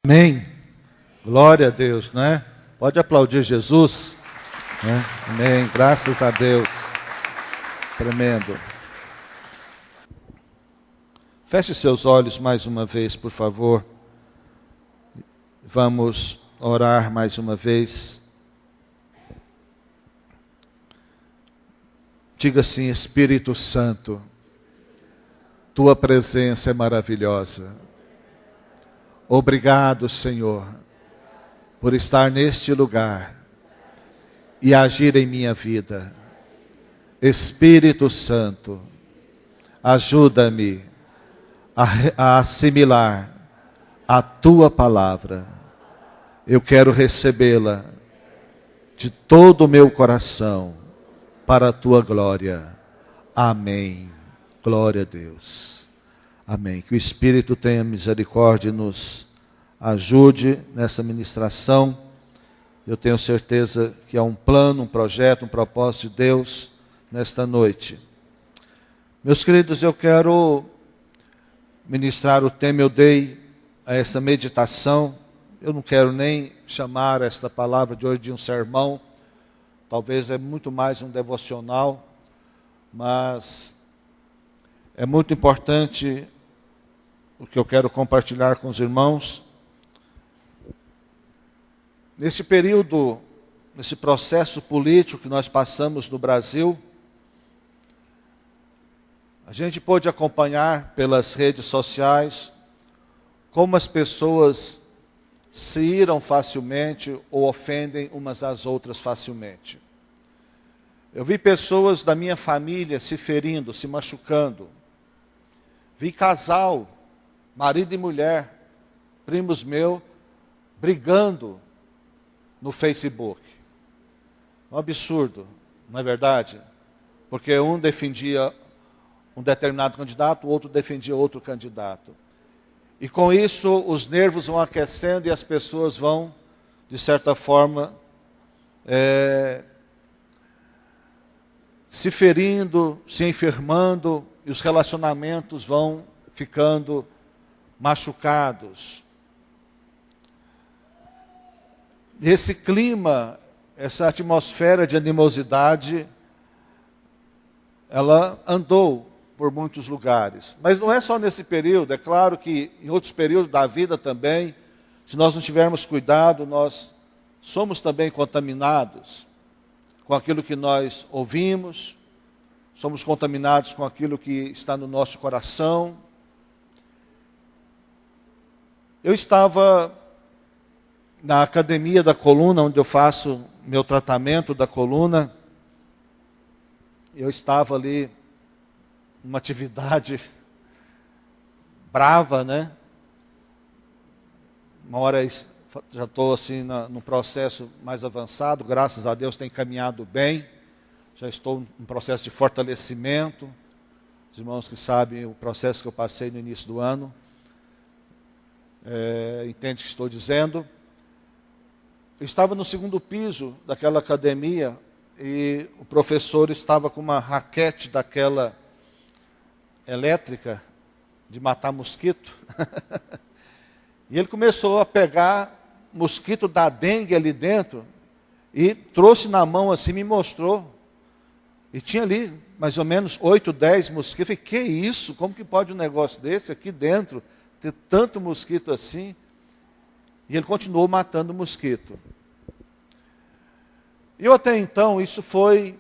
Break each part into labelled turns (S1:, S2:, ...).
S1: Amém. Glória a Deus, não é? Pode aplaudir Jesus, né? Amém. Graças a Deus. Tremendo. Feche seus olhos mais uma vez, por favor. Vamos orar mais uma vez. Diga assim: Espírito Santo, tua presença é maravilhosa. Obrigado, Senhor, por estar neste lugar e agir em minha vida. Espírito Santo, ajuda-me a assimilar a tua palavra. Eu quero recebê-la de todo o meu coração para a tua glória. Amém. Glória a Deus. Amém. Que o Espírito tenha misericórdia e nos ajude nessa ministração. Eu tenho certeza que há um plano, um projeto, um propósito de Deus nesta noite. Meus queridos, eu quero ministrar o tema, eu dei a essa meditação. Eu não quero nem chamar esta palavra de hoje de um sermão. Talvez é muito mais um devocional, mas é muito importante o que eu quero compartilhar com os irmãos. Nesse período, nesse processo político que nós passamos no Brasil, a gente pôde acompanhar pelas redes sociais como as pessoas se iram facilmente ou ofendem umas às outras facilmente. Eu vi pessoas da minha família se ferindo, se machucando. Vi casal, marido e mulher, primos meus, brigando no Facebook. Um absurdo, não é verdade? Porque um defendia um determinado candidato, o outro defendia outro candidato. E com isso os nervos vão aquecendo e as pessoas vão, de certa forma, se ferindo, se enfermando, e os relacionamentos vão ficando machucados. Esse clima, essa atmosfera de animosidade, ela andou por muitos lugares. Mas não é só nesse período, é claro que em outros períodos da vida também, se nós não tivermos cuidado, nós somos também contaminados com aquilo que nós ouvimos, somos contaminados com aquilo que está no nosso coração. Eu estava na academia da coluna, onde eu faço meu tratamento da coluna. Eu estava ali, uma atividade brava, né? Uma hora já estou assim no processo mais avançado, graças a Deus tem caminhado bem. Já estou em processo de fortalecimento. Os irmãos que sabem o processo que eu passei no início do ano, entende o que estou dizendo. Eu estava no segundo piso daquela academia e o professor estava com uma raquete daquela elétrica de matar mosquito. E ele começou a pegar mosquito da dengue ali dentro e trouxe na mão assim, me mostrou. E tinha ali mais ou menos 8, 10 mosquitos. Eu falei, que isso? Como que pode um negócio desse aqui dentro ter tanto mosquito assim? E ele continuou matando mosquito. E eu até então, isso foi,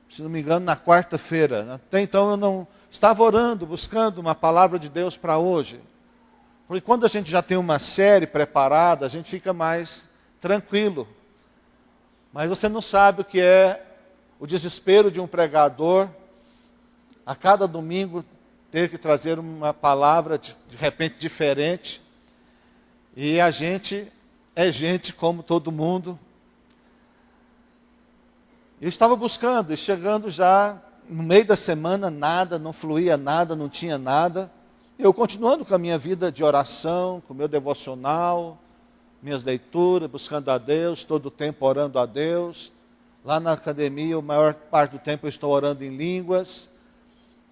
S1: se não me engano, na quarta-feira. Até então eu não estava orando, buscando uma palavra de Deus para hoje. Porque quando a gente já tem uma série preparada, a gente fica mais tranquilo. Mas você não sabe o que é o desespero de um pregador, a cada domingo ter que trazer uma palavra de repente diferente. E a gente é gente como todo mundo. Eu estava buscando e chegando já no meio da semana, nada, não fluía nada, não tinha nada. Eu continuando com a minha vida de oração, com o meu devocional, minhas leituras, buscando a Deus, todo o tempo orando a Deus. Lá na academia, a maior parte do tempo eu estou orando em línguas.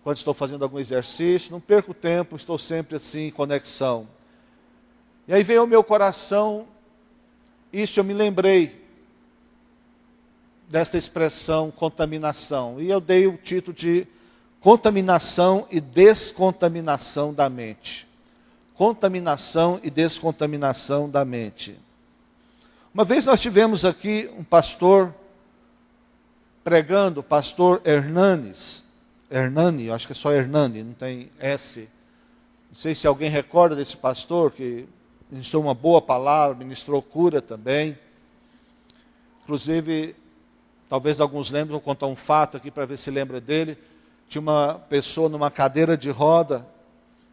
S1: Quando estou fazendo algum exercício, não perco tempo, estou sempre assim em conexão. E aí veio ao meu coração, isso eu me lembrei desta expressão contaminação. E eu dei o título de contaminação e descontaminação da mente. Contaminação e descontaminação da mente. Uma vez nós tivemos aqui um pastor pregando, o pastor Hernani, acho que é só Hernani, não tem S. Não sei se alguém recorda desse pastor que ministrou uma boa palavra, ministrou cura também. Inclusive, talvez alguns lembrem, vou contar um fato aqui para ver se lembra dele. Tinha uma pessoa numa cadeira de roda,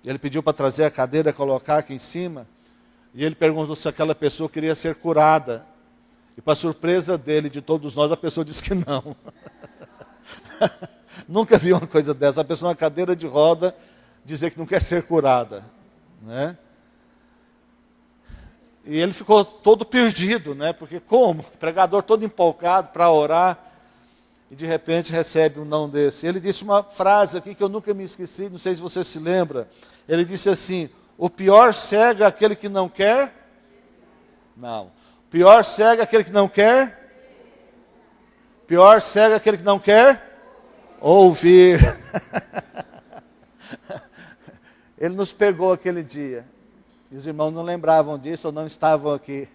S1: ele pediu para trazer a cadeira e colocar aqui em cima, e ele perguntou se aquela pessoa queria ser curada. E para surpresa dele, de todos nós, a pessoa disse que não. Nunca vi uma coisa dessa, a pessoa na cadeira de roda dizer que não quer ser curada, né? E ele ficou todo perdido, né? Porque como? O pregador todo empolgado para orar, e de repente recebe um não desse. Ele disse uma frase aqui que eu nunca me esqueci, não sei se você se lembra. Ele disse assim: o pior cego é aquele que não quer? Não. O pior cego é aquele que não quer? Pior cego é aquele que não quer? Ouvir. Ele nos pegou aquele dia. E os irmãos não lembravam disso ou não estavam aqui.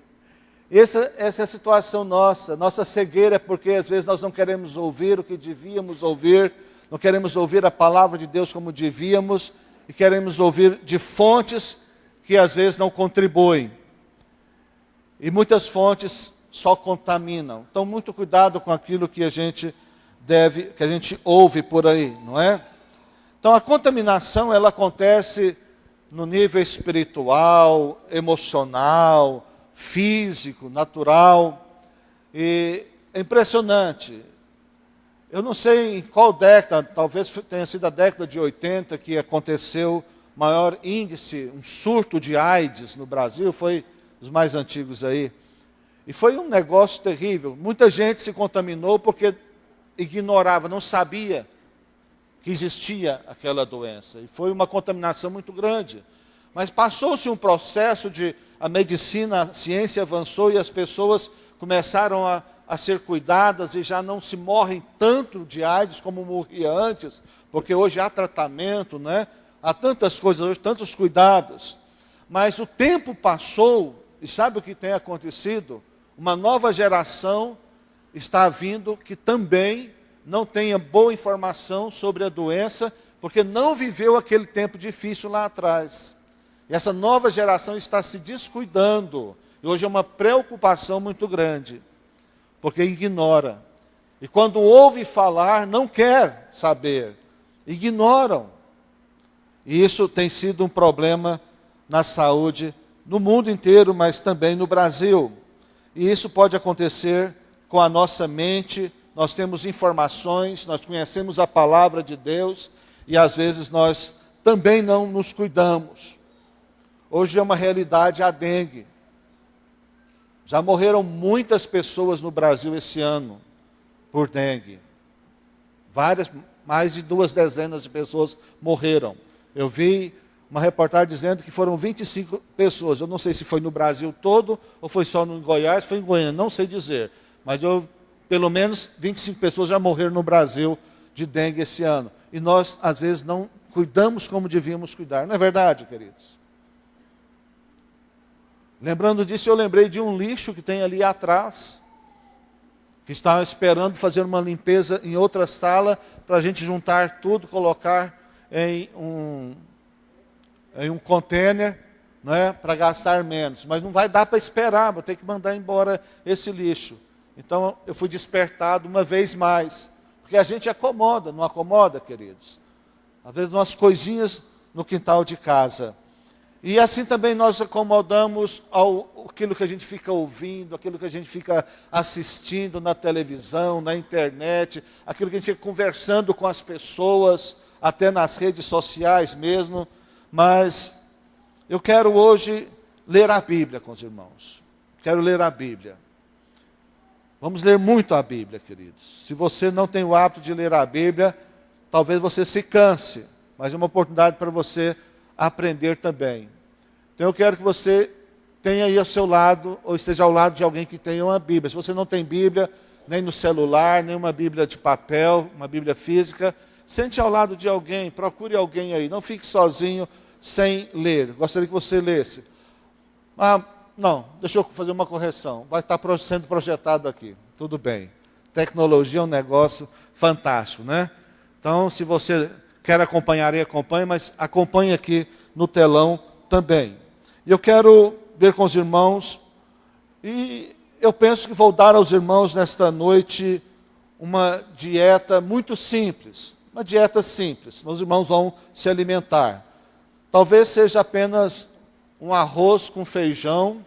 S1: Essa é a situação nossa. Nossa cegueira é porque às vezes nós não queremos ouvir o que devíamos ouvir, não queremos ouvir a palavra de Deus como devíamos, e queremos ouvir de fontes que às vezes não contribuem. E muitas fontes só contaminam. Então, muito cuidado com aquilo que a gente ouve por aí, não é? Então, a contaminação, ela acontece no nível espiritual, emocional, físico, natural. E é impressionante. Eu não sei em qual década, talvez tenha sido a década de 80, que aconteceu maior índice, um surto de AIDS no Brasil, foi os mais antigos aí. E foi um negócio terrível. Muita gente se contaminou porque ignorava, não sabia que existia aquela doença. E foi uma contaminação muito grande. Mas passou-se um processo de... A medicina, a ciência avançou e as pessoas começaram a ser cuidadas e já não se morrem tanto de AIDS como morria antes, porque hoje há tratamento, né? Há tantas coisas hoje, tantos cuidados. Mas o tempo passou e sabe o que tem acontecido? Uma nova geração está vindo que também não tenha boa informação sobre a doença, porque não viveu aquele tempo difícil lá atrás. E essa nova geração está se descuidando. E hoje é uma preocupação muito grande, porque ignora. E quando ouve falar, não quer saber. Ignoram. E isso tem sido um problema na saúde no mundo inteiro, mas também no Brasil. E isso pode acontecer com a nossa mente. Nós temos informações, nós conhecemos a palavra de Deus e às vezes nós também não nos cuidamos. Hoje é uma realidade a dengue. Já morreram muitas pessoas no Brasil esse ano por dengue. Mais de 2 dezenas de pessoas morreram. Eu vi uma reportagem dizendo que foram 25 pessoas. Eu não sei se foi no Brasil todo ou foi só no Goiás, foi em Goiânia, não sei dizer. Mas pelo menos 25 pessoas já morreram no Brasil de dengue esse ano. E nós, às vezes, não cuidamos como devíamos cuidar. Não é verdade, queridos? Lembrando disso, eu lembrei de um lixo que tem ali atrás, que está esperando fazer uma limpeza em outra sala, para a gente juntar tudo, colocar em um container, né, para gastar menos. Mas não vai dar para esperar, vou ter que mandar embora esse lixo. Então, eu fui despertado uma vez mais, porque a gente acomoda, não acomoda, queridos? Às vezes, umas coisinhas no quintal de casa. E assim também nós acomodamos aquilo que a gente fica ouvindo, aquilo que a gente fica assistindo na televisão, na internet, aquilo que a gente fica conversando com as pessoas, até nas redes sociais mesmo. Mas eu quero hoje ler a Bíblia com os irmãos. Quero ler a Bíblia. Vamos ler muito a Bíblia, queridos. Se você não tem o hábito de ler a Bíblia, talvez você se canse, mas é uma oportunidade para você aprender também. Então eu quero que você tenha aí ao seu lado, ou esteja ao lado de alguém que tenha uma Bíblia. Se você não tem Bíblia, nem no celular, nem uma Bíblia de papel, uma Bíblia física, sente ao lado de alguém, procure alguém aí. Não fique sozinho, sem ler. Gostaria que você lesse. Não, deixa eu fazer uma correção. Vai estar sendo projetado aqui. Tudo bem. Tecnologia é um negócio fantástico, né? Então, se você quer acompanhar, acompanhe, mas acompanhe aqui no telão também. E eu quero ver com os irmãos, e eu penso que vou dar aos irmãos nesta noite uma dieta muito simples. Uma dieta simples. Os irmãos vão se alimentar. Talvez seja apenas um arroz com feijão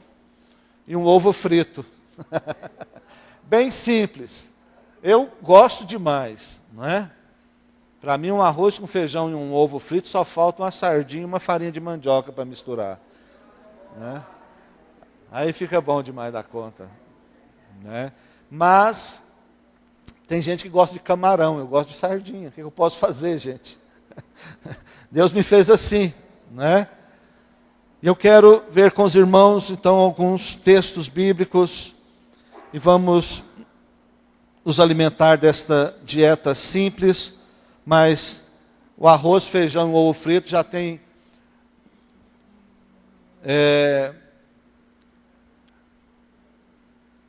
S1: e um ovo frito. Bem simples. Eu gosto demais, não é? Para mim, um arroz com feijão e um ovo frito, só falta uma sardinha e uma farinha de mandioca para misturar. Né? Aí fica bom demais da conta. Né? Mas, tem gente que gosta de camarão, eu gosto de sardinha. O que eu posso fazer, gente? Deus me fez assim, né? E eu quero ver com os irmãos, então, alguns textos bíblicos e vamos nos alimentar desta dieta simples, mas o arroz, feijão e o ovo frito já tem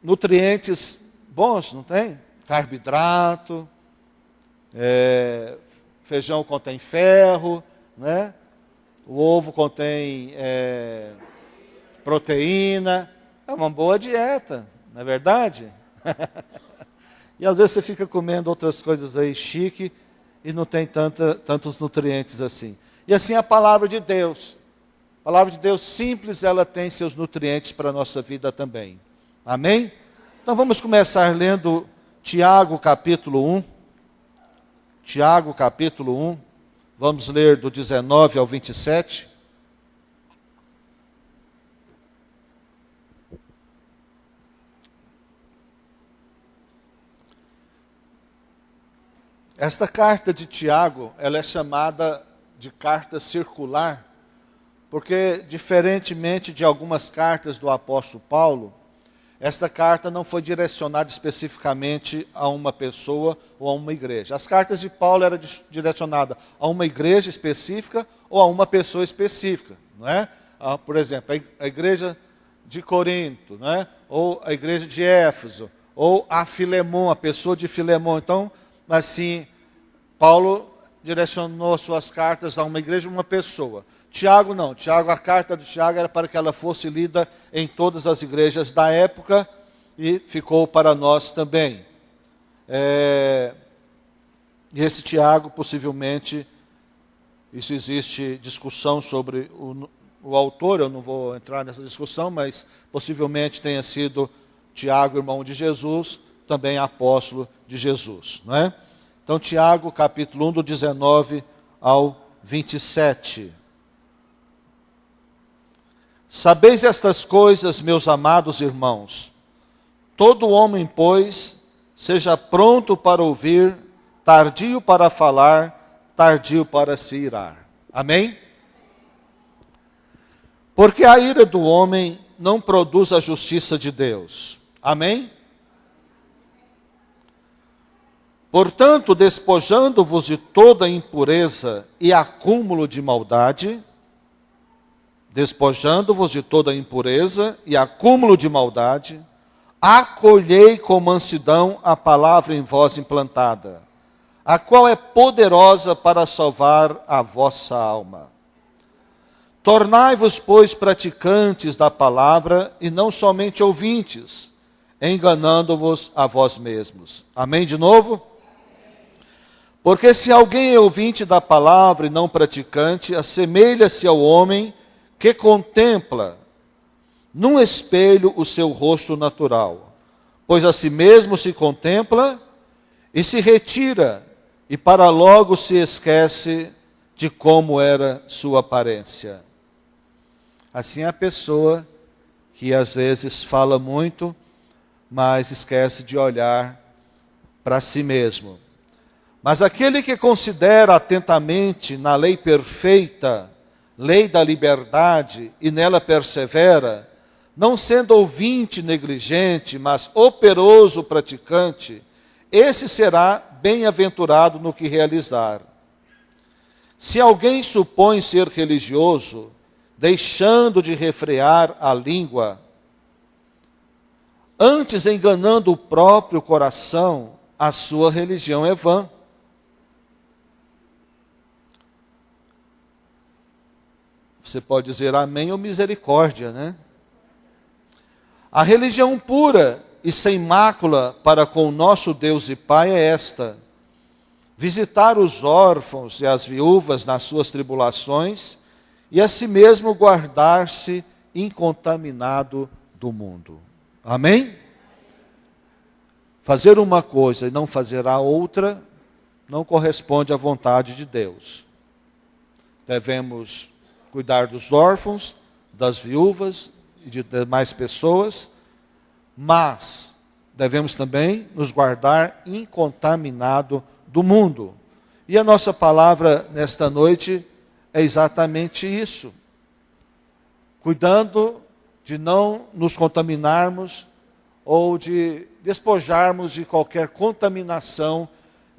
S1: nutrientes bons, não tem? Carboidrato, feijão contém ferro, né? O ovo contém proteína. É uma boa dieta, não é verdade? E às vezes você fica comendo outras coisas aí chique e não tem tantos nutrientes assim. E assim a palavra de Deus. A palavra de Deus simples, ela tem seus nutrientes para a nossa vida também. Amém? Então vamos começar lendo Tiago capítulo 1. Tiago capítulo 1. Vamos ler do 19 ao 27. Esta carta de Tiago, ela é chamada de carta circular, porque, diferentemente de algumas cartas do apóstolo Paulo, esta carta não foi direcionada especificamente a uma pessoa ou a uma igreja. As cartas de Paulo eram direcionadas a uma igreja específica ou a uma pessoa específica, não é? Por exemplo, a igreja de Corinto, não é? Ou a igreja de Éfeso, ou a Filemon, a pessoa de Filemon. Então, assim, Paulo direcionou suas cartas a uma igreja, uma pessoa. Tiago não. Tiago, a carta de Tiago era para que ela fosse lida em todas as igrejas da época e ficou para nós também. E esse Tiago, possivelmente, isso existe discussão sobre o autor, eu não vou entrar nessa discussão, mas possivelmente tenha sido Tiago, irmão de Jesus, também apóstolo de Jesus, não é? Então, Tiago, capítulo 1, do 19 ao 27. Sabeis estas coisas, meus amados irmãos. Todo homem, pois, seja pronto para ouvir, tardio para falar, tardio para se irar. Amém? Porque a ira do homem não produz a justiça de Deus. Amém? Portanto, despojando-vos de toda impureza e acúmulo de maldade, despojando-vos de toda impureza e acúmulo de maldade, acolhei com mansidão a palavra em vós implantada, a qual é poderosa para salvar a vossa alma. Tornai-vos, pois, praticantes da palavra e não somente ouvintes, enganando-vos a vós mesmos. Amém de novo? Porque se alguém é ouvinte da palavra e não praticante, assemelha-se ao homem que contempla num espelho o seu rosto natural, pois a si mesmo se contempla e se retira, e para logo se esquece de como era sua aparência. Assim é a pessoa que às vezes fala muito, mas esquece de olhar para si mesmo. Mas aquele que considera atentamente na lei perfeita, lei da liberdade, e nela persevera, não sendo ouvinte negligente, mas operoso praticante, esse será bem-aventurado no que realizar. Se alguém supõe ser religioso, deixando de refrear a língua, antes enganando o próprio coração, a sua religião é vã. Você pode dizer amém ou misericórdia, né? A religião pura e sem mácula para com o nosso Deus e Pai é esta: visitar os órfãos e as viúvas nas suas tribulações e a si mesmo guardar-se incontaminado do mundo. Amém? Fazer uma coisa e não fazer a outra não corresponde à vontade de Deus. Devemos cuidar dos órfãos, das viúvas e de demais pessoas, mas devemos também nos guardar incontaminado do mundo. E a nossa palavra nesta noite é exatamente isso. Cuidando de não nos contaminarmos ou de despojarmos de qualquer contaminação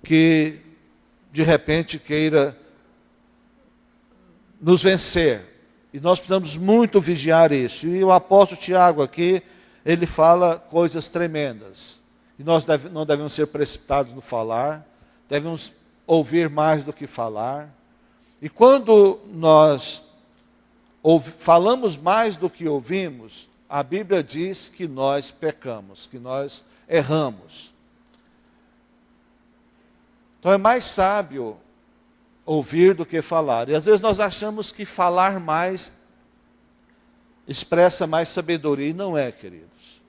S1: que de repente queira nos vencer. E nós precisamos muito vigiar isso. E o apóstolo Tiago aqui, ele fala coisas tremendas. E nós não devemos ser precipitados no falar, devemos ouvir mais do que falar. E quando nós falamos mais do que ouvimos, a Bíblia diz que nós pecamos, que nós erramos. Então é mais sábio ouvir do que falar. E às vezes nós achamos que falar mais expressa mais sabedoria. E não é, queridos.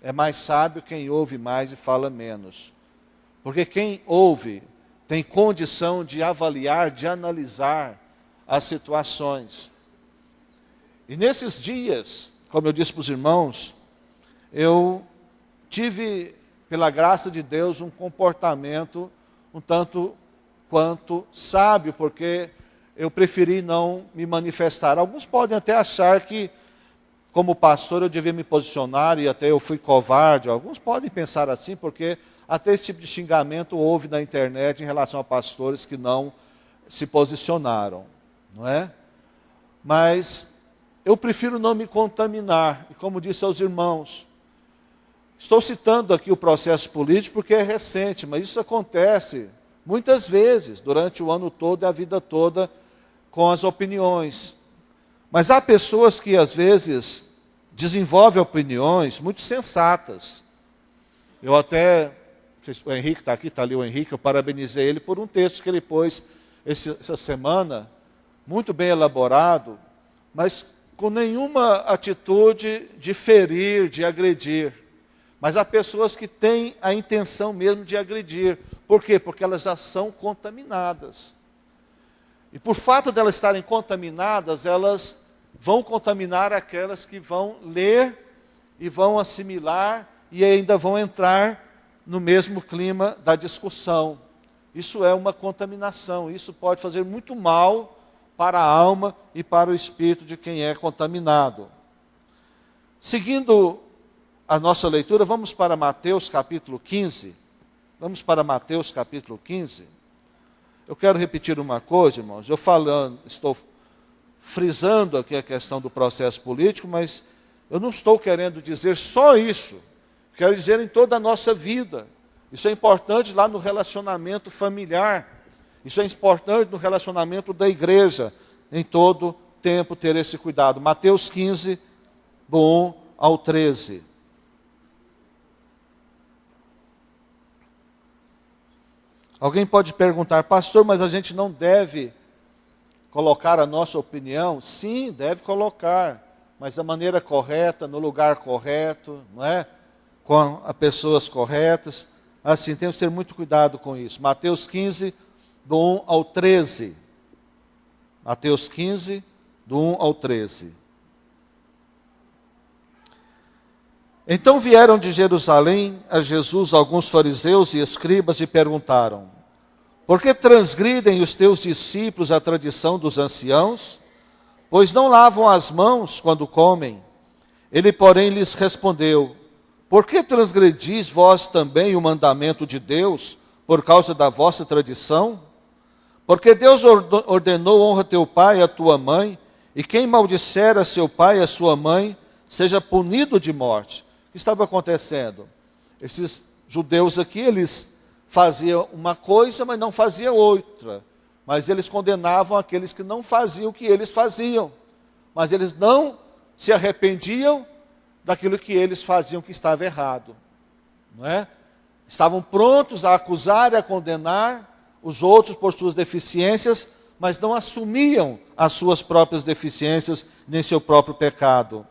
S1: É mais sábio quem ouve mais e fala menos. Porque quem ouve tem condição de avaliar, de analisar as situações. E nesses dias, como eu disse para os irmãos, eu tive, pela graça de Deus, um comportamento um tanto quanto sábio, porque eu preferi não me manifestar. Alguns podem até achar que, como pastor, eu devia me posicionar e até eu fui covarde. Alguns podem pensar assim, porque até esse tipo de xingamento houve na internet em relação a pastores que não se posicionaram, não é? Mas eu prefiro não me contaminar. E como disse aos irmãos, estou citando aqui o processo político porque é recente, mas isso acontece muitas vezes, durante o ano todo e a vida toda, com as opiniões. Mas há pessoas que, às vezes, desenvolvem opiniões muito sensatas. Eu até, o Henrique está aqui, está ali o Henrique, eu parabenizei ele por um texto que ele pôs essa semana, muito bem elaborado, mas com nenhuma atitude de ferir, de agredir. Mas há pessoas que têm a intenção mesmo de agredir. Por quê? Porque elas já são contaminadas. E por fato de elas estarem contaminadas, elas vão contaminar aquelas que vão ler e vão assimilar e ainda vão entrar no mesmo clima da discussão. Isso é uma contaminação. Isso pode fazer muito mal para a alma e para o espírito de quem é contaminado. Seguindo a nossa leitura, vamos para Mateus capítulo 15. Vamos para Mateus capítulo 15. Eu quero repetir uma coisa, irmãos. Estou frisando aqui a questão do processo político, mas eu não estou querendo dizer só isso. Quero dizer em toda a nossa vida. Isso é importante lá no relacionamento familiar. Isso é importante no relacionamento da igreja. Em todo tempo ter esse cuidado. Mateus 15, do 1 ao 13. Alguém pode perguntar, pastor, mas a gente não deve colocar a nossa opinião? Sim, deve colocar, mas da maneira correta, no lugar correto, não é? Com as pessoas corretas. Assim, temos que ter muito cuidado com isso. Mateus 15, do 1 ao 13. Mateus 15, do 1 ao 13. Então vieram de Jerusalém a Jesus alguns fariseus e escribas e perguntaram: por que transgridem os teus discípulos a tradição dos anciãos? Pois não lavam as mãos quando comem. Ele, porém, lhes respondeu: por que transgredis vós também o mandamento de Deus, por causa da vossa tradição? Porque Deus ordenou: honra teu pai e a tua mãe, e quem maldisser a seu pai e a sua mãe, seja punido de morte. O que estava acontecendo? Esses judeus aqui, eles faziam uma coisa, mas não faziam outra. Mas eles condenavam aqueles que não faziam o que eles faziam. Mas eles não se arrependiam daquilo que eles faziam que estava errado. Não é? Estavam prontos a acusar e a condenar os outros por suas deficiências, mas não assumiam as suas próprias deficiências, nem seu próprio pecado.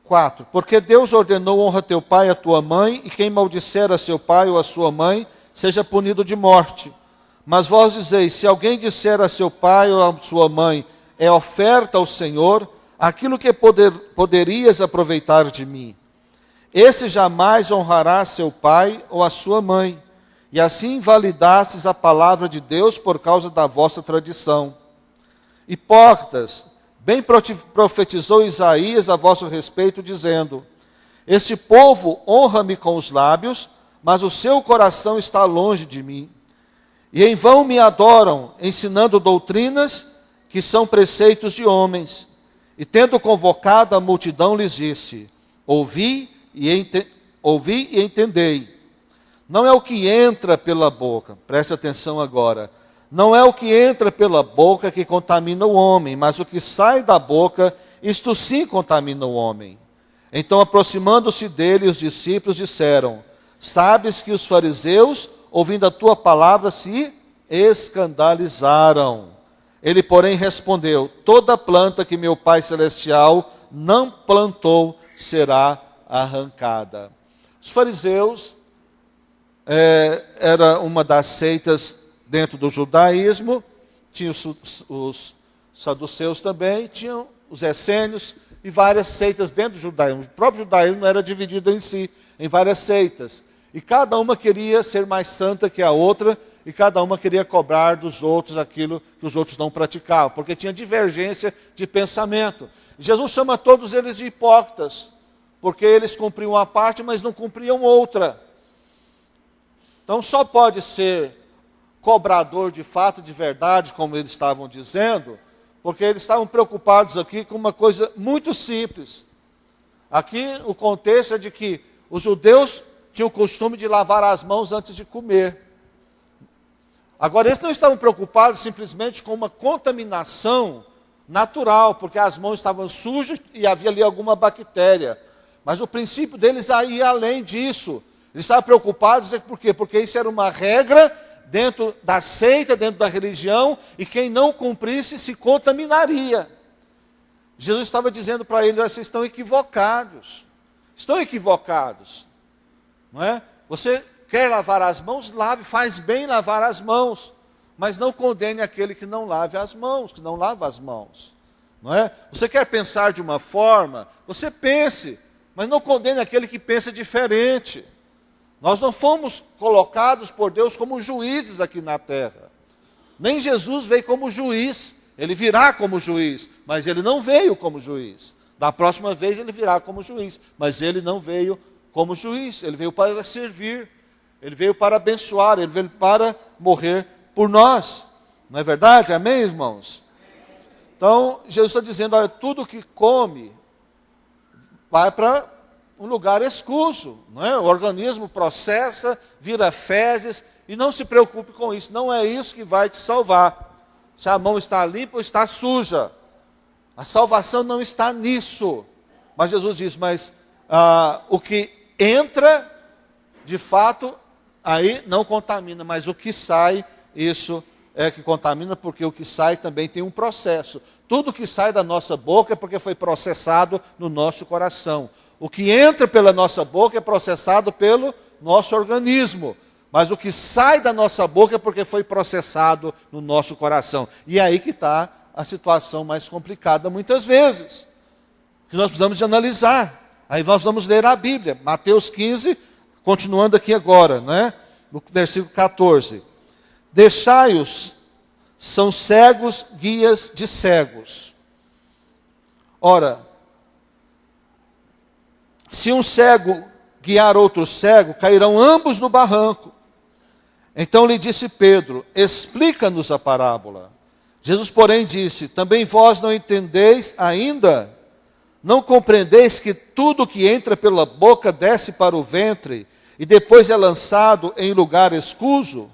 S1: 4. Porque Deus ordenou: honra teu pai e a tua mãe, e quem maldisser a seu pai ou a sua mãe, seja punido de morte. Mas vós dizeis: se alguém disser a seu pai ou a sua mãe, é oferta ao Senhor, aquilo que poderias aproveitar de mim. Esse jamais honrará seu pai ou a sua mãe, e assim invalidastes a palavra de Deus por causa da vossa tradição. Hipócritas, bem profetizou Isaías a vosso respeito, dizendo: este povo honra-me com os lábios, mas o seu coração está longe de mim. E em vão me adoram, ensinando doutrinas que são preceitos de homens. E tendo convocado a multidão, lhes disse: ouvi e entendei. Não é o que entra pela boca, preste atenção agora, não é o que entra pela boca que contamina o homem, mas o que sai da boca, isto sim contamina o homem. Então, aproximando-se dele, os discípulos disseram: sabes que os fariseus, ouvindo a tua palavra, se escandalizaram. Ele, porém, respondeu: toda planta que meu Pai Celestial não plantou será arrancada. Os fariseus era uma das seitas dentro do judaísmo. Tinha os saduceus também, tinham os essênios e várias seitas dentro do judaísmo. O próprio judaísmo era dividido em si, em várias seitas. E cada uma queria ser mais santa que a outra, e cada uma queria cobrar dos outros aquilo que os outros não praticavam, porque tinha divergência de pensamento. Jesus chama todos eles de hipócritas, porque eles cumpriam uma parte, mas não cumpriam outra. Então só pode ser cobrador de fato, de verdade, como eles estavam dizendo, porque eles estavam preocupados aqui com uma coisa muito simples. Aqui o contexto é de que os judeus tinham o costume de lavar as mãos antes de comer. Agora, eles não estavam preocupados simplesmente com uma contaminação natural, porque as mãos estavam sujas e havia ali alguma bactéria. Mas o princípio deles ia além disso. Eles estavam preocupados, por quê? Porque isso era uma regra dentro da seita, dentro da religião, e quem não cumprisse se contaminaria. Jesus estava dizendo para eles: vocês estão equivocados. Estão equivocados. Não é? Você quer lavar as mãos? Lave, faz bem lavar as mãos. Mas não condene aquele que não lave as mãos, que não lava as mãos. Não é? Você quer pensar de uma forma? Você pense, mas não condene aquele que pensa diferente. Nós não fomos colocados por Deus como juízes aqui na terra. Nem Jesus veio como juiz. Ele virá como juiz, mas ele não veio como juiz. Da próxima vez ele virá como juiz, mas ele não veio como juiz. Ele veio para servir. Ele veio para abençoar, ele veio para morrer por nós. Não é verdade? Amém, irmãos? Então, Jesus está dizendo: olha, tudo que come vai para um lugar escuso. Não é? O organismo processa, vira fezes, e não se preocupe com isso. Não é isso que vai te salvar. Se a mão está limpa ou está suja. A salvação não está nisso. Mas Jesus diz: mas o que entra, de fato, aí não contamina, mas o que sai, isso é que contamina, porque o que sai também tem um processo. Tudo que sai da nossa boca é porque foi processado no nosso coração. O que entra pela nossa boca é processado pelo nosso organismo. Mas o que sai da nossa boca é porque foi processado no nosso coração. E é aí que está a situação mais complicada muitas vezes, que nós precisamos de analisar. Aí nós vamos ler a Bíblia, Mateus 15, continuando aqui agora, né? No versículo 14. Deixai-os, são cegos, guias de cegos. Ora, se um cego guiar outro cego, cairão ambos no barranco. Então lhe disse Pedro: explica-nos a parábola. Jesus, porém, disse: também vós não entendeis ainda? Não compreendeis que tudo que entra pela boca desce para o ventre e depois é lançado em lugar escuso?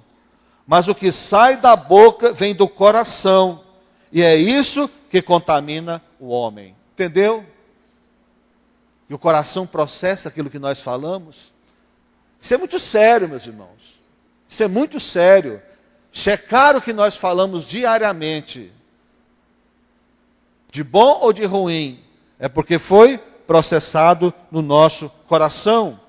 S1: Mas o que sai da boca vem do coração, e é isso que contamina o homem. Entendeu? E o coração processa aquilo que nós falamos. Isso é muito sério, meus irmãos. Isso é muito sério. Checar o que nós falamos diariamente, de bom ou de ruim, é porque foi processado no nosso coração.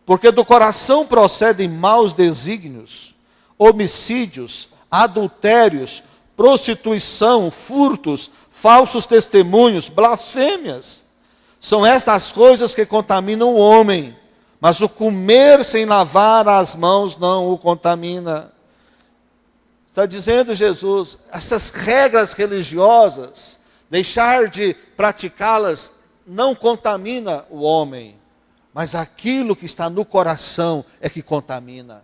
S1: Porque do coração procedem maus desígnios, homicídios, adultérios, prostituição, furtos, falsos testemunhos, blasfêmias. São estas coisas que contaminam o homem, mas o comer sem lavar as mãos não o contamina. Está dizendo Jesus, essas regras religiosas, deixar de praticá-las não contamina o homem, mas aquilo que está no coração é que contamina.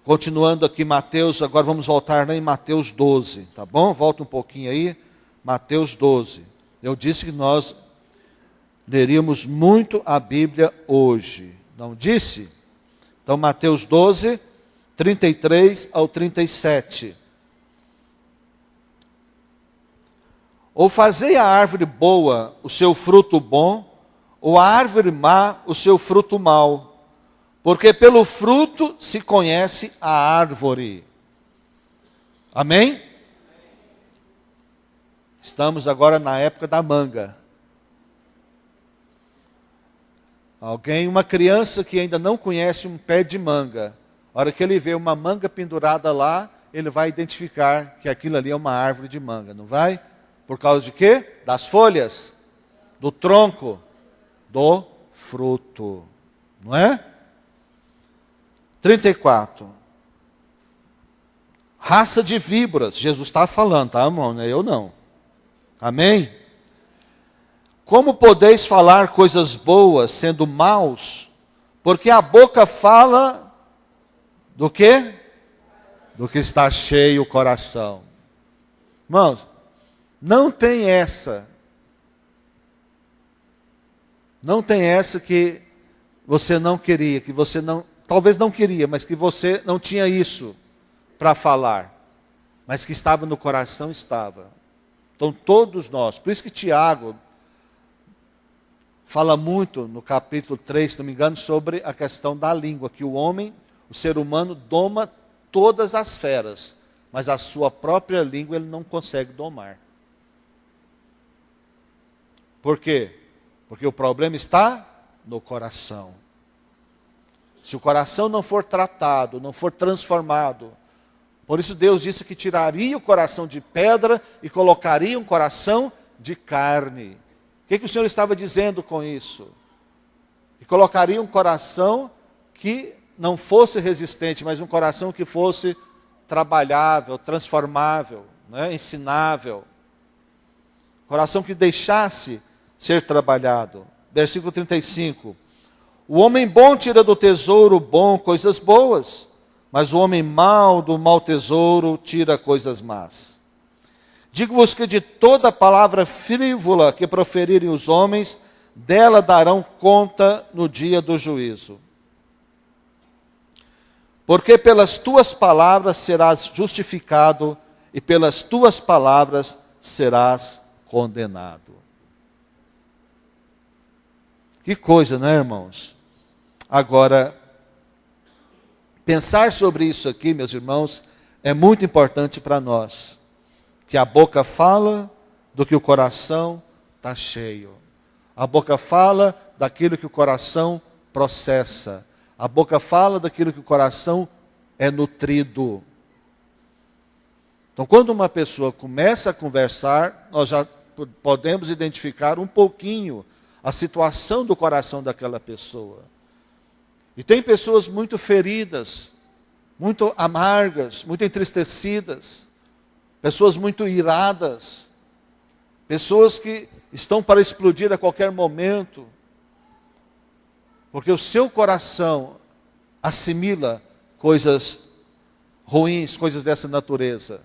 S1: Continuando aqui Mateus, agora vamos voltar em Mateus 12, tá bom? Volta um pouquinho aí, Mateus 12. Eu disse que nós leríamos muito a Bíblia hoje, não disse? Então Mateus 12, 33 ao 37. Ou fazei a árvore boa o seu fruto bom, ou a árvore má o seu fruto mau. Porque pelo fruto se conhece a árvore. Amém? Estamos agora na época da manga. Uma criança que ainda não conhece um pé de manga, a hora que ele vê uma manga pendurada lá, ele vai identificar que aquilo ali é uma árvore de manga, não vai? Por causa de quê? Das folhas, do tronco, do fruto. Não é? 34. Raça de víboras. Jesus está falando, tá, irmão? Não é eu não. Amém? Como podeis falar coisas boas sendo maus? Porque a boca fala do quê? Do que está cheio o coração. Irmãos, não tem essa. Não tem essa que você não queria, que você não... Talvez não queria, mas que você não tinha isso para falar. Mas que estava no coração, estava. Então todos nós, por isso que Tiago fala muito no capítulo 3, se não me engano, sobre a questão da língua. Que o homem, o ser humano, doma todas as feras. Mas a sua própria língua ele não consegue domar. Por quê? Porque o problema está no coração. Se o coração não for tratado, não for transformado, por isso Deus disse que tiraria o coração de pedra e colocaria um coração de carne. O que o Senhor estava dizendo com isso? E colocaria um coração que não fosse resistente, mas um coração que fosse trabalhável, transformável, né? Ensinável. Coração que deixasse ser trabalhado. Versículo 35. O homem bom tira do tesouro bom coisas boas, mas o homem mau do mau tesouro tira coisas más. Digo-vos que de toda palavra frívola que proferirem os homens, dela darão conta no dia do juízo. Porque pelas tuas palavras serás justificado, e pelas tuas palavras serás condenado. Que coisa, não é, irmãos? Agora, pensar sobre isso aqui, meus irmãos, é muito importante para nós. Que a boca fala do que o coração está cheio. A boca fala daquilo que o coração processa. A boca fala daquilo que o coração é nutrido. Então, quando uma pessoa começa a conversar, nós já podemos identificar um pouquinho a situação do coração daquela pessoa. E tem pessoas muito feridas, muito amargas, muito entristecidas, pessoas muito iradas, pessoas que estão para explodir a qualquer momento, porque o seu coração assimila coisas ruins, coisas dessa natureza.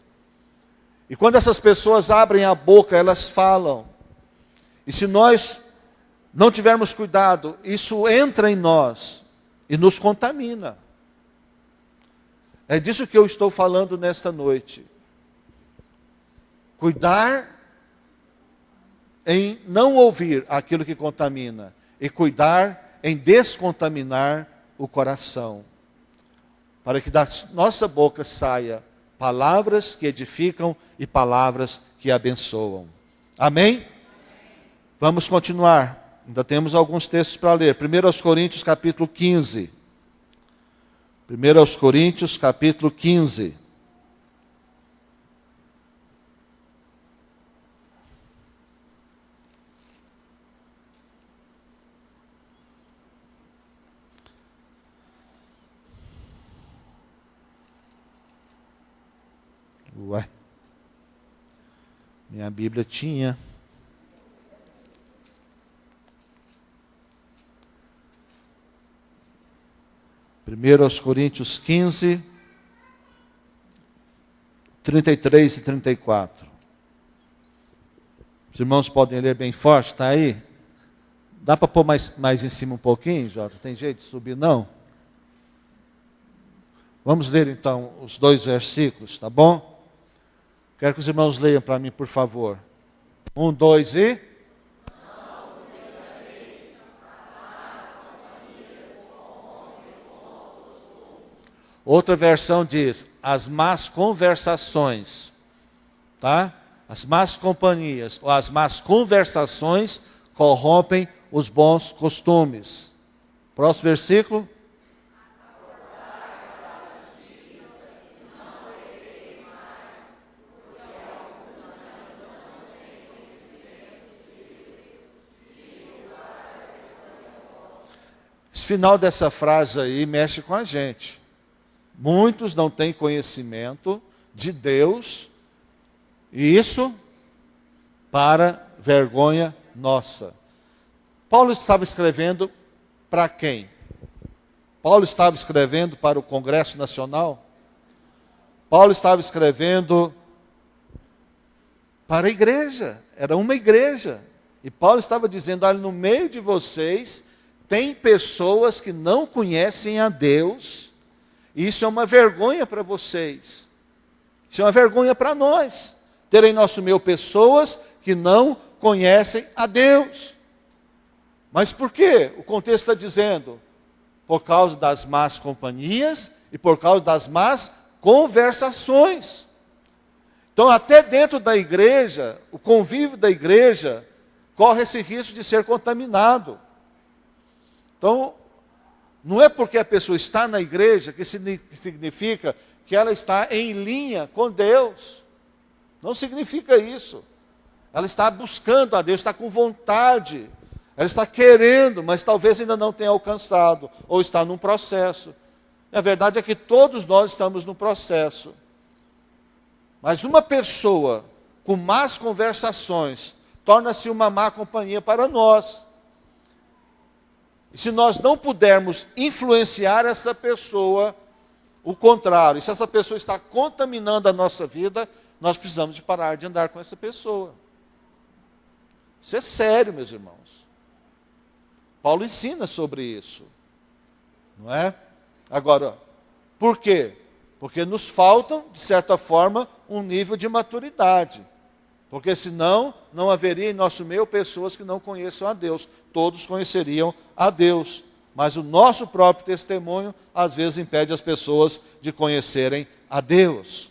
S1: E quando essas pessoas abrem a boca, elas falam. E se nós não tivermos cuidado, isso entra em nós e nos contamina. É disso que eu estou falando nesta noite. Cuidar em não ouvir aquilo que contamina e cuidar em descontaminar o coração, para que da nossa boca saia palavras que edificam e palavras que abençoam. Amém? Vamos continuar. Ainda temos alguns textos para ler. 1 Coríntios capítulo 15. 1 Coríntios capítulo 15. Ué, minha Bíblia tinha. Primeiro aos Coríntios 15, 33 e 34. Os irmãos podem ler bem forte, está aí? Dá para pôr mais em cima um pouquinho, Jota? Tem jeito de subir, não? Vamos ler então os 2 versículos, tá bom? Quero que os irmãos leiam para mim, por favor. 1, 2 e... Outra versão diz, as más conversações, tá? As más companhias, ou as más conversações corrompem os bons costumes. Próximo versículo. Esse final dessa frase aí mexe com a gente. Muitos não têm conhecimento de Deus, e isso para vergonha nossa. Paulo estava escrevendo para quem? Paulo estava escrevendo para o Congresso Nacional? Paulo estava escrevendo para a igreja, era uma igreja. E Paulo estava dizendo, olha, no meio de vocês tem pessoas que não conhecem a Deus, e isso é uma vergonha para vocês. Isso é uma vergonha para nós, ter em nosso meio pessoas que não conhecem a Deus. Mas por quê? O contexto está dizendo, por causa das más companhias e por causa das más conversações. Então, até dentro da igreja, o convívio da igreja corre esse risco de ser contaminado. Então, não é porque a pessoa está na igreja que significa que ela está em linha com Deus. Não significa isso. Ela está buscando a Deus, está com vontade. Ela está querendo, mas talvez ainda não tenha alcançado, ou está num processo. A verdade é que todos nós estamos num processo. Mas uma pessoa com más conversações torna-se uma má companhia para nós. E se nós não pudermos influenciar essa pessoa, o contrário, e se essa pessoa está contaminando a nossa vida, nós precisamos de parar de andar com essa pessoa. Isso é sério, meus irmãos. Paulo ensina sobre isso, não é? Agora, por quê? Porque nos faltam, de certa forma, um nível de maturidade. Porque senão, não haveria em nosso meio pessoas que não conheçam a Deus. Todos conheceriam a Deus. Mas o nosso próprio testemunho, às vezes, impede as pessoas de conhecerem a Deus.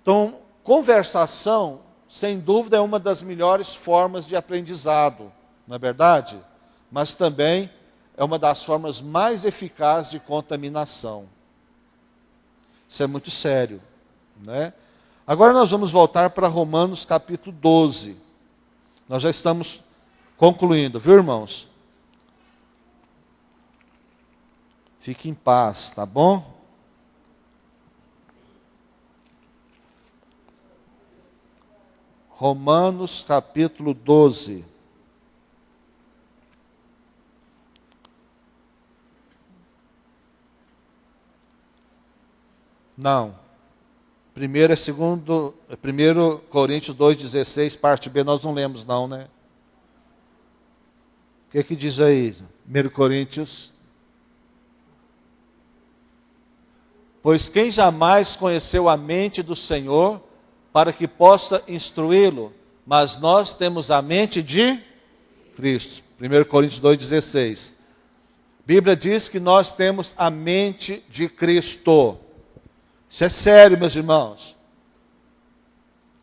S1: Então, conversação, sem dúvida, é uma das melhores formas de aprendizado, não é verdade? Mas também é uma das formas mais eficazes de contaminação. Isso é muito sério, né? Agora nós vamos voltar para Romanos capítulo 12. Nós já estamos concluindo, viu, irmãos? Fique em paz, tá bom? Romanos capítulo 12. Não. Primeiro é 1 Coríntios 2,16, parte B, nós não lemos não, né? O que diz aí? 1 Coríntios. Pois quem jamais conheceu a mente do Senhor para que possa instruí-lo? Mas nós temos a mente de Cristo. 1 Coríntios 2,16. A Bíblia diz que nós temos a mente de Cristo. Isso é sério, meus irmãos.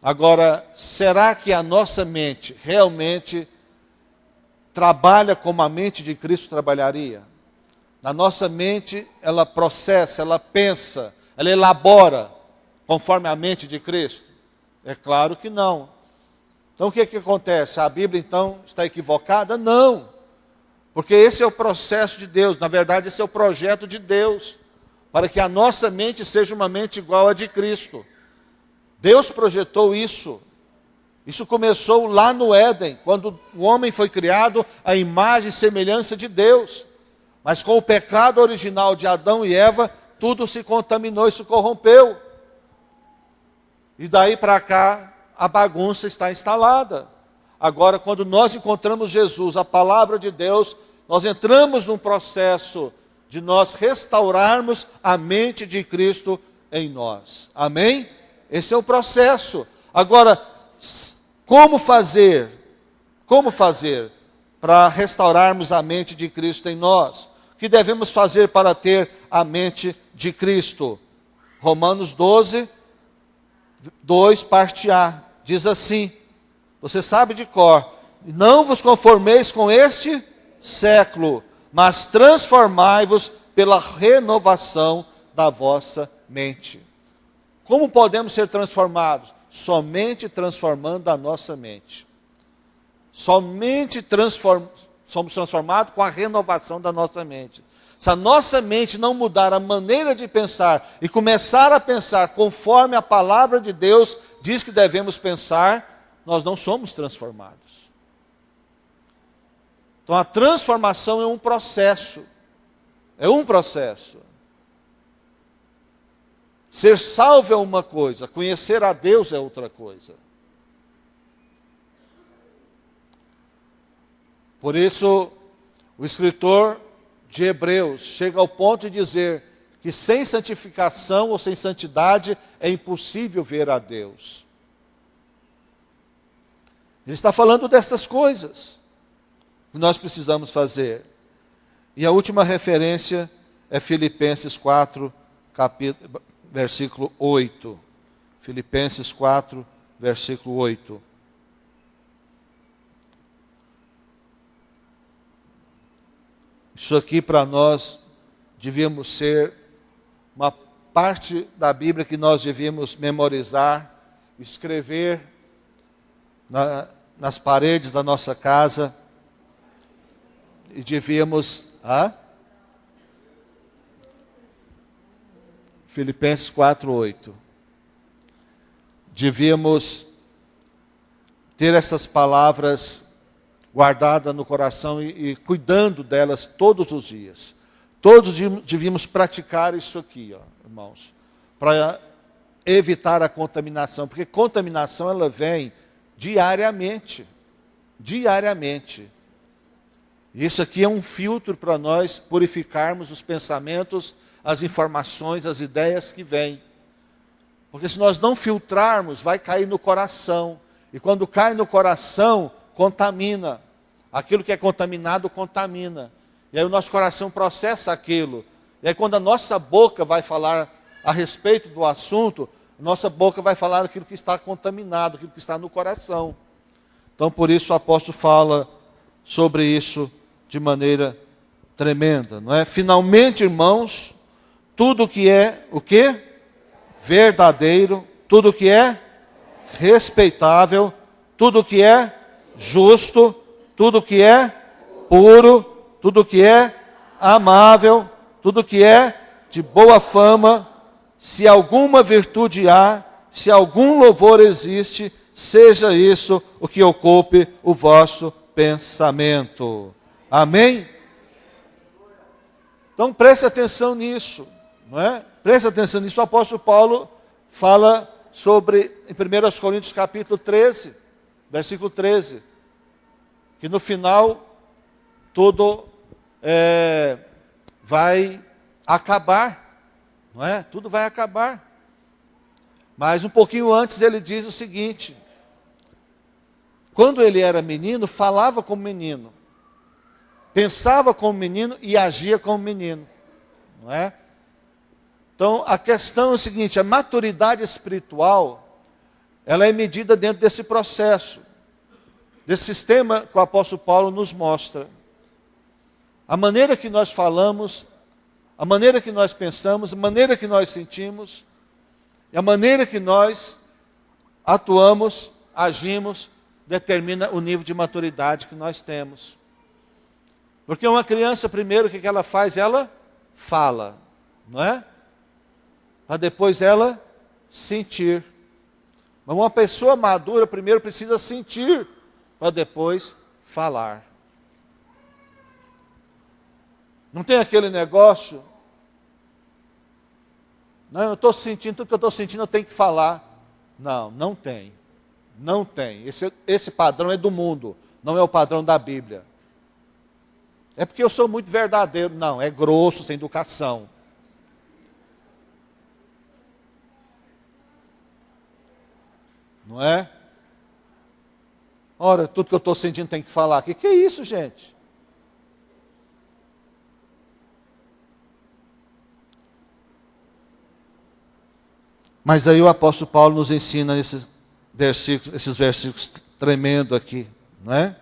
S1: Agora, será que a nossa mente realmente trabalha como a mente de Cristo trabalharia? Na nossa mente, ela processa, ela pensa, ela elabora conforme a mente de Cristo? É claro que não. Então o que acontece? A Bíblia então está equivocada? Não. Porque esse é o processo de Deus, na verdade esse é o projeto de Deus, para que a nossa mente seja uma mente igual à de Cristo. Deus projetou isso. Isso começou lá no Éden, quando o homem foi criado à imagem e semelhança de Deus. Mas com o pecado original de Adão e Eva, tudo se contaminou e se corrompeu. E daí para cá, a bagunça está instalada. Agora, quando nós encontramos Jesus, a palavra de Deus, nós entramos num processo de nós restaurarmos a mente de Cristo em nós. Amém? Esse é o processo. Agora, como fazer para restaurarmos a mente de Cristo em nós? O que devemos fazer para ter a mente de Cristo? Romanos 12, 2, parte A, diz assim, você sabe de cor: não vos conformeis com este século, mas transformai-vos pela renovação da vossa mente. Como podemos ser transformados? Somente transformando a nossa mente. Somente somos transformados com a renovação da nossa mente. Se a nossa mente não mudar a maneira de pensar e começar a pensar conforme a palavra de Deus diz que devemos pensar, nós não somos transformados. Então a transformação é um processo. É um processo. Ser salvo é uma coisa, conhecer a Deus é outra coisa. Por isso, o escritor de Hebreus chega ao ponto de dizer que sem santificação ou sem santidade é impossível ver a Deus. Ele está falando dessas coisas que nós precisamos fazer. E a última referência é Filipenses 4, versículo 8. Filipenses 4, versículo 8. Isso aqui para nós devíamos ser uma parte da Bíblia que nós devíamos memorizar, escrever nas paredes da nossa casa. E devíamos... Filipenses 4, 8. Devíamos ter essas palavras guardadas no coração e cuidando delas todos os dias. Todos devíamos praticar isso aqui, irmãos, para evitar a contaminação, porque contaminação ela vem diariamente. Diariamente. Isso aqui é um filtro para nós purificarmos os pensamentos, as informações, as ideias que vêm. Porque se nós não filtrarmos, vai cair no coração. E quando cai no coração, contamina. Aquilo que é contaminado, contamina. E aí o nosso coração processa aquilo. E aí quando a nossa boca vai falar a respeito do assunto, nossa boca vai falar aquilo que está contaminado, aquilo que está no coração. Então por isso o apóstolo fala sobre isso de maneira tremenda, não é? Finalmente, irmãos, tudo que é o quê? Verdadeiro, tudo que é respeitável, tudo que é justo, tudo que é puro, tudo que é amável, tudo que é de boa fama, se alguma virtude há, se algum louvor existe, seja isso o que ocupe o vosso pensamento. Amém? Então preste atenção nisso, não é? Preste atenção nisso. O apóstolo Paulo fala sobre, em 1 Coríntios capítulo 13, versículo 13, que no final tudo vai acabar, não é? Tudo vai acabar. Mas um pouquinho antes ele diz o seguinte: quando ele era menino, falava como menino, pensava como menino e agia como menino, não é? Então a questão é o seguinte: a maturidade espiritual, ela é medida dentro desse processo, desse sistema que o apóstolo Paulo nos mostra. A maneira que nós falamos, a maneira que nós pensamos, a maneira que nós sentimos, e a maneira que nós atuamos, agimos, determina o nível de maturidade que nós temos. Porque uma criança, primeiro, o que ela faz? Ela fala, não é? Para depois ela sentir. Mas uma pessoa madura, primeiro, precisa sentir, para depois falar. Não tem aquele negócio... Não, eu estou sentindo, tudo que eu estou sentindo eu tenho que falar. Não, não tem. Não tem. Esse padrão é do mundo, não é o padrão da Bíblia. É porque eu sou muito verdadeiro. Não, é grosso, sem educação. Não é? Ora, tudo que eu estou sentindo tem que falar. O que é isso, gente? Mas aí o apóstolo Paulo nos ensina esses versículos tremendos aqui, não é?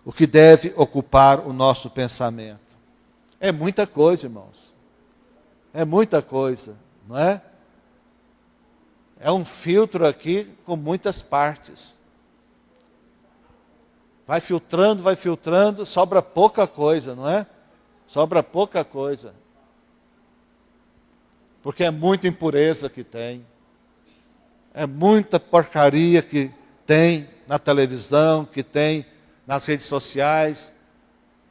S1: O que deve ocupar o nosso pensamento. É muita coisa, irmãos. É muita coisa, não é? É um filtro aqui com muitas partes. Vai filtrando, sobra pouca coisa, não é? Sobra pouca coisa. Porque é muita impureza que tem. É muita porcaria que tem na televisão, que tem nas redes sociais,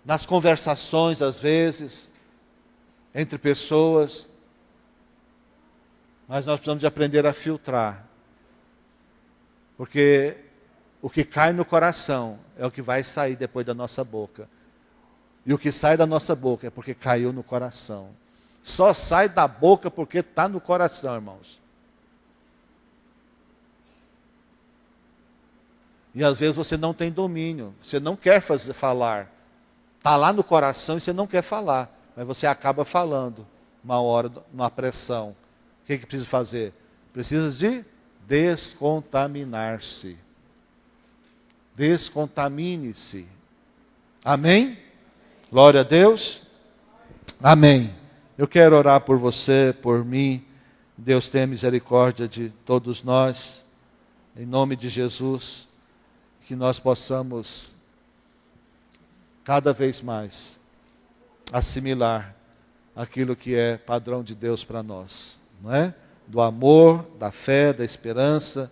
S1: nas conversações, às vezes, entre pessoas. Mas nós precisamos de aprender a filtrar. Porque o que cai no coração é o que vai sair depois da nossa boca. E o que sai da nossa boca é porque caiu no coração. Só sai da boca porque está no coração, irmãos. E às vezes você não tem domínio, você não quer falar. Está lá no coração e você não quer falar, mas você acaba falando, uma hora, numa pressão. O que precisa fazer? Precisa de descontaminar-se. Descontamine-se. Amém? Glória a Deus. Amém. Eu quero orar por você, por mim. Deus tenha misericórdia de todos nós. Em nome de Jesus, que nós possamos cada vez mais assimilar aquilo que é padrão de Deus para nós, não é? Do amor, da fé, da esperança,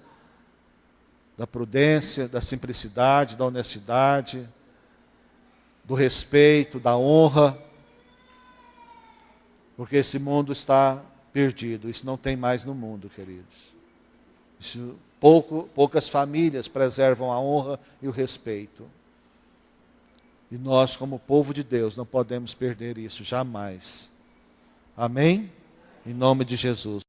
S1: da prudência, da simplicidade, da honestidade, do respeito, da honra, porque esse mundo está perdido. Isso não tem mais no mundo, queridos. Poucas famílias preservam a honra e o respeito. E nós, como povo de Deus, não podemos perder isso jamais. Amém? Em nome de Jesus.